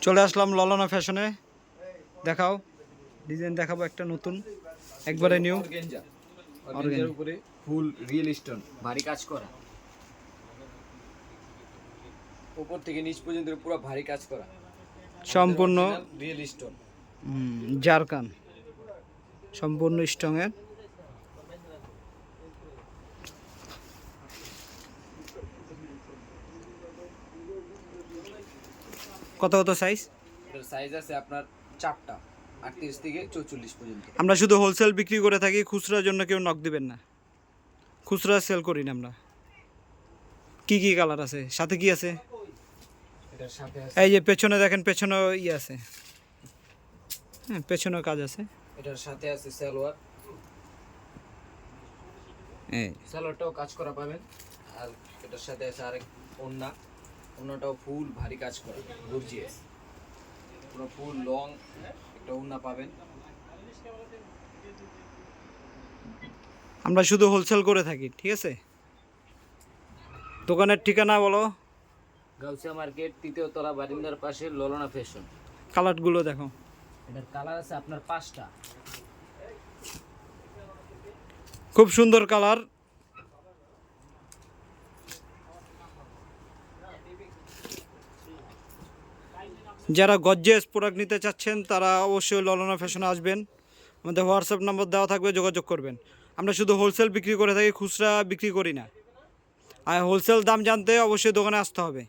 চলে আসলাম ললনা ফ্যাশনে। দেখাও ডিজাইন, দেখাবো একটা নতুন একবারে নিউ অর্গানজার উপরে ফুল রিয়েল স্টোন ভারী কাজ করা, উপর থেকে নিচ পর্যন্ত পুরো ভারী কাজ করা, সম্পূর্ণ রিয়েল স্টোন জারকান, সম্পূর্ণ স্ট্রংয়ের। কত কত সাইজ? এটার সাইজ আছে আপনার 4টা, 38 থেকে 44 পর্যন্ত। আমরা শুধু হোলসেল বিক্রি করে থাকি, খুচরার জন্য কেউ নক দিবেন না, খুচরা সেল করি না আমরা। কি কি কালার আছে, সাথে কি আছে? এটার সাথে আছে এই যে পেছনে দেখেন, পেছনে ইয়ে আছে, হ্যাঁ পেছনে কাজ আছে। এটার সাথে আছে সালোয়ার, এই সালোয়ারটাও কাজ করা পাবেন। আর এটার সাথে আছে আরেক ওড়না, ওড়নাটাও ফুল ভারী কাজ করা, গর্জিয়াস, পুরো ফুল লং একটা ওড়না পাবেন। আমরা শুধু হোলসেল করে থাকি, ঠিক আছে। দোকানের ঠিকানা বলো। গাউসিয়া মার্কেট, 3য় তলা, বারিন্দার পাশে, ললনা ফ্যাশন। কালারগুলো দেখো, এটার কালার আছে আপনার 5টা। খুব সুন্দর কালার। যারা গর্জিয়াস প্রোডাক্ট নিতে চাচ্ছেন তারা অবশ্যই ললনা ফ্যাশনে আসবেন। আমাদের হোয়াটসঅ্যাপ নম্বর দেওয়া থাকবে, যোগাযোগ করবেন। আমরা শুধু হোলসেল বিক্রি করে থাকি, খুচরা বিক্রি করি না। আর হোলসেল দাম জানতে অবশ্যই দোকানে আসতে হবে।